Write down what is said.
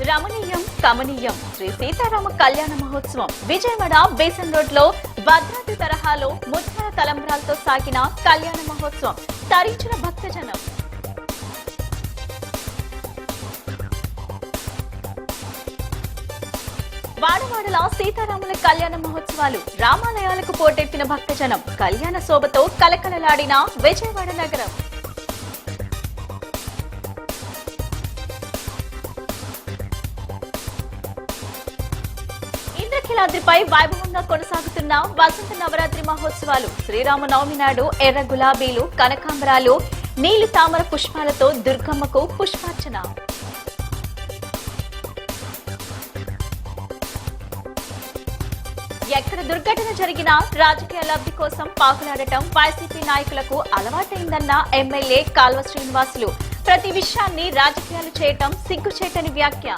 రమణీయం కమనీయం శ్రీ సీతారామ కళ్యాణ మహోత్సవం విజయవాడ బేసన్ రోడ్ లో భద్రాద్రి తరహాలో ముత్యాల తలంబ్రాలతో సాగిన కళ్యాణ మహోత్సవం తరించిన భక్తజనం. వాడవాడల సీతారాముల కళ్యాణ మహోత్సవాలు, రామాలయాలకు పోటెత్తిన భక్తజనం, కళ్యాణ శోభతో కలకలలాడిన విజయవాడ నగరం. ఇంద్రకీలాద్రిపై వైభవంగా కొనసాగుతున్న వసంత నవరాత్రి మహోత్సవాలు. శ్రీరామనవమి నాడు ఎర్ర గులాబీలు, కనకాంబరాలు, నీలి తామర పుష్పాలతో దుర్గమ్మకు పుష్పార్చన. ఎక్కడ దుర్ఘటన జరిగినా రాజకీయ లబ్ధి కోసం పాకులాడటం వైసీపీ నాయకులకు అలవాటైందన్న ఎమ్మెల్యే కాల్వ శ్రీనివాసులు. ప్రతి విషయాన్ని రాజకీయాలు చేయటం సిగ్గుచేటని వ్యాఖ్య.